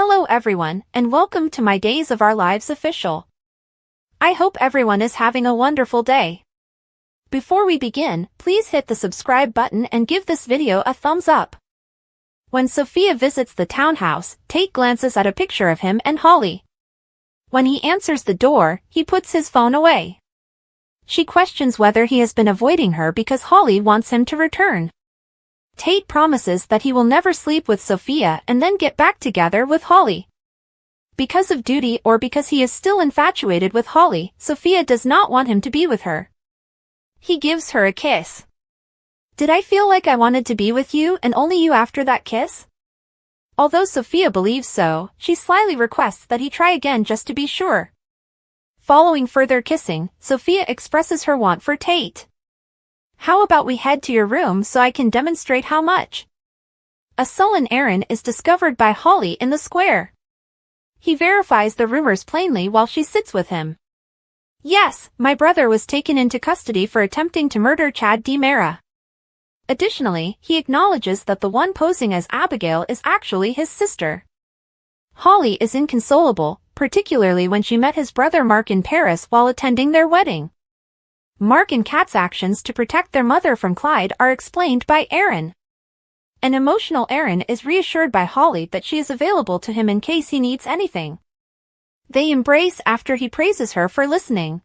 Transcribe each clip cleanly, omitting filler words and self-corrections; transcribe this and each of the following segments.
Hello everyone, and welcome to my Days of Our Lives official. I hope everyone is having a wonderful day. Before we begin, please hit the subscribe button and give this video a thumbs up. When Sophia visits the townhouse, Tate glances at a picture of him and Holly. When he answers the door, he puts his phone away. She questions whether he has been avoiding her because Holly wants him to return. Tate promises that he will never sleep with Sophia and then get back together with Holly. Because of duty or because he is still infatuated with Holly, Sophia does not want him to be with her. He gives her a kiss. "Did I feel like I wanted to be with you and only you after that kiss?" Although Sophia believes so, she slyly requests that he try again just to be sure. Following further kissing, Sophia expresses her want for Tate. "How about we head to your room so I can demonstrate how much?" A sullen Aaron is discovered by Holly in the square. He verifies the rumors plainly while she sits with him. "Yes, my brother was taken into custody for attempting to murder Chad DiMera." Additionally, he acknowledges that the one posing as Abigail is actually his sister. Holly is inconsolable, particularly when she met his brother Mark in Paris while attending their wedding. Mark and Kat's actions to protect their mother from Clyde are explained by Aaron. An emotional Aaron is reassured by Holly that she is available to him in case he needs anything. They embrace after he praises her for listening.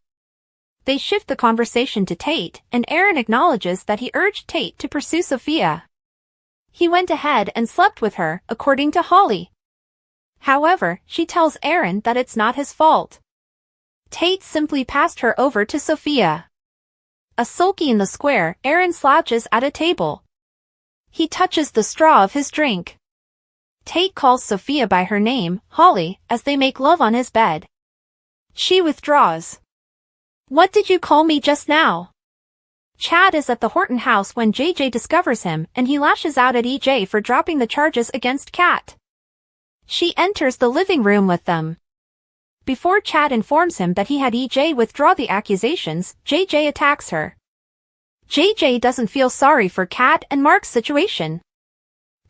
They shift the conversation to Tate, and Aaron acknowledges that he urged Tate to pursue Sophia. He went ahead and slept with her, according to Holly. However, she tells Aaron that it's not his fault. Tate simply passed her over to Sophia. A sulky in the square, Aaron slouches at a table. He touches the straw of his drink. Tate calls Sophia by her name, Holly, as they make love on his bed. She withdraws. "What did you call me just now?" Chad is at the Horton house when JJ discovers him, and he lashes out at EJ for dropping the charges against Kat. She enters the living room with them. Before Chad informs him that he had EJ withdraw the accusations, JJ attacks her. JJ doesn't feel sorry for Kat and Mark's situation.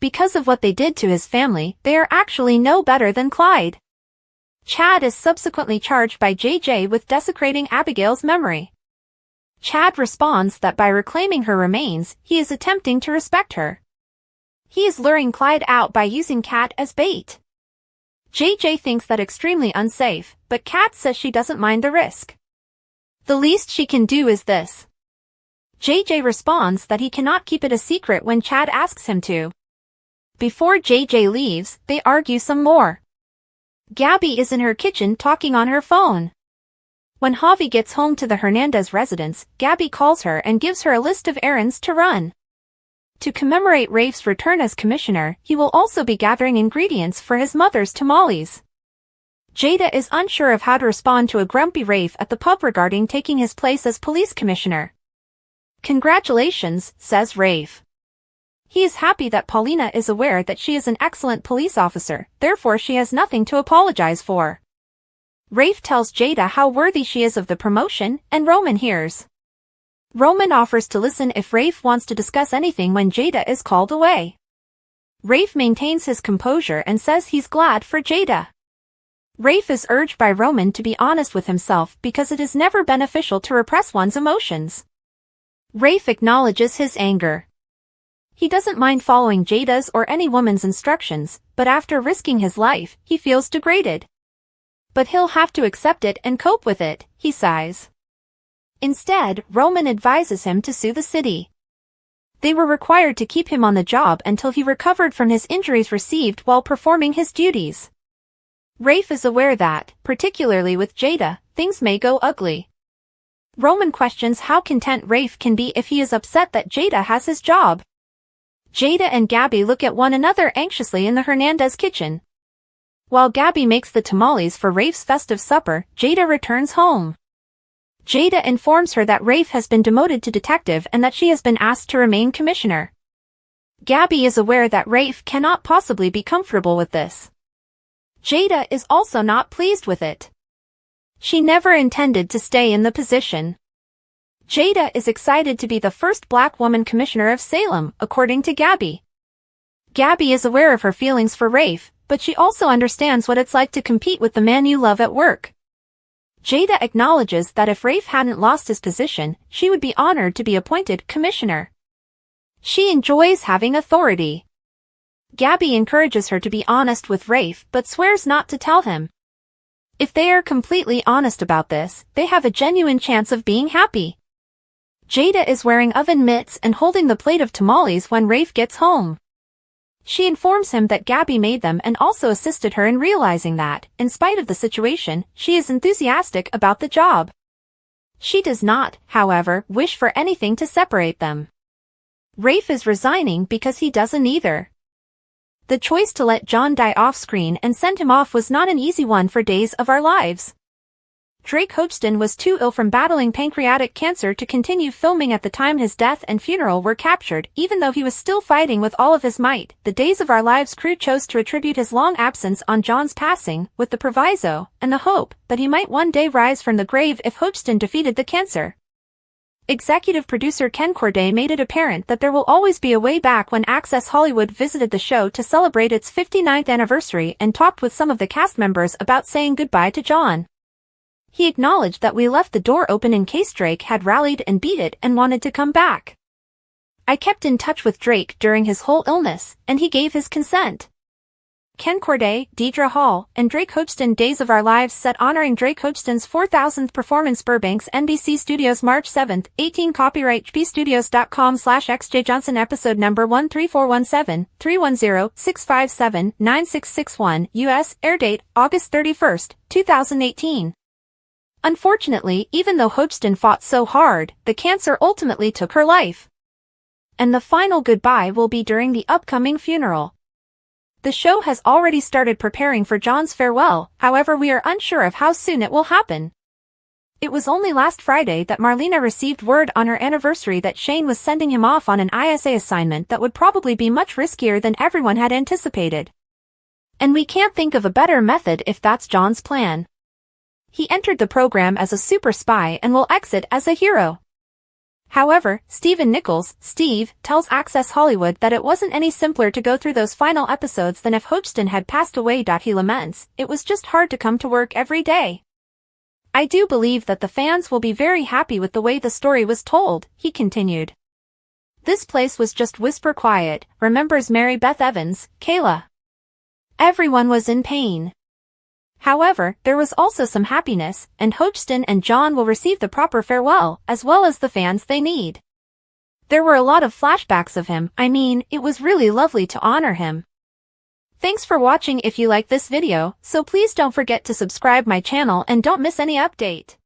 Because of what they did to his family, they are actually no better than Clyde. Chad is subsequently charged by JJ with desecrating Abigail's memory. Chad responds that by reclaiming her remains, he is attempting to respect her. He is luring Clyde out by using Kat as bait. JJ thinks that extremely unsafe, but Kat says she doesn't mind the risk. "The least she can do is this." JJ responds that he cannot keep it a secret when Chad asks him to. Before JJ leaves, they argue some more. Gabby is in her kitchen talking on her phone. When Javi gets home to the Hernandez residence, Gabby calls her and gives her a list of errands to run. To commemorate Rafe's return as commissioner, he will also be gathering ingredients for his mother's tamales. Jada is unsure of how to respond to a grumpy Rafe at the pub regarding taking his place as police commissioner. "Congratulations," says Rafe. He is happy that Paulina is aware that she is an excellent police officer, therefore she has nothing to apologize for. Rafe tells Jada how worthy she is of the promotion, and Roman hears. Roman offers to listen if Rafe wants to discuss anything when Jada is called away. Rafe maintains his composure and says he's glad for Jada. Rafe is urged by Roman to be honest with himself because it is never beneficial to repress one's emotions. Rafe acknowledges his anger. He doesn't mind following Jada's or any woman's instructions, but after risking his life, he feels degraded. But he'll have to accept it and cope with it, he sighs. Instead, Roman advises him to sue the city. They were required to keep him on the job until he recovered from his injuries received while performing his duties. Rafe is aware that, particularly with Jada, things may go ugly. Roman questions how content Rafe can be if he is upset that Jada has his job. Jada and Gabby look at one another anxiously in the Hernandez kitchen. While Gabby makes the tamales for Rafe's festive supper, Jada returns home. Jada informs her that Rafe has been demoted to detective and that she has been asked to remain commissioner. Gabby is aware that Rafe cannot possibly be comfortable with this. Jada is also not pleased with it. She never intended to stay in the position. Jada is excited to be the first black woman commissioner of Salem, according to Gabby. Gabby is aware of her feelings for Rafe, but she also understands what it's like to compete with the man you love at work. Jada acknowledges that if Rafe hadn't lost his position, she would be honored to be appointed commissioner. She enjoys having authority. Gabby encourages her to be honest with Rafe but swears not to tell him. If they are completely honest about this, they have a genuine chance of being happy. Jada is wearing oven mitts and holding the plate of tamales when Rafe gets home. She informs him that Gabby made them and also assisted her in realizing that, in spite of the situation, she is enthusiastic about the job. She does not, however, wish for anything to separate them. Rafe is resigning because he doesn't either. The choice to let John die off-screen and send him off was not an easy one for Days of Our Lives. Drake Hochston was too ill from battling pancreatic cancer to continue filming at the time his death and funeral were captured, even though he was still fighting with all of his might. The Days of Our Lives crew chose to attribute his long absence on John's passing, with the proviso, and the hope, that he might one day rise from the grave if Hochston defeated the cancer. Executive producer Ken Corday made it apparent that there will always be a way back when Access Hollywood visited the show to celebrate its 59th anniversary and talked with some of the cast members about saying goodbye to John. He acknowledged that we left the door open in case Drake had rallied and beat it and wanted to come back. I kept in touch with Drake during his whole illness, and he gave his consent. Ken Corday, Deidre Hall, and Drake Hochston. Days of Our Lives set honoring Drake Hochston's 4,000th performance. Burbank's NBC Studios March 7, 18. Copyright hbstudios.com/XJ Johnson. Episode number 13417, 310-657-9661, U.S., airdate, August 31, 2018. Unfortunately, even though Hochston fought so hard, the cancer ultimately took her life. And the final goodbye will be during the upcoming funeral. The show has already started preparing for John's farewell, however we are unsure of how soon it will happen. It was only last Friday that Marlena received word on her anniversary that Shane was sending him off on an ISA assignment that would probably be much riskier than everyone had anticipated. And we can't think of a better method if that's John's plan. He entered the program as a super spy and will exit as a hero. However, Stephen Nichols, Steve, tells Access Hollywood that it wasn't any simpler to go through those final episodes than if Hochston had passed away. He laments, "It was just hard to come to work every day. I do believe that the fans will be very happy with the way the story was told," he continued. "This place was just whisper quiet," remembers Mary Beth Evans, Kayla. "Everyone was in pain. However, there was also some happiness, and Hochston and John will receive the proper farewell, as well as the fans they need. There were a lot of flashbacks of him. It was really lovely to honor him." Thanks for watching. If you like this video, so please don't forget to subscribe my channel and don't miss any update.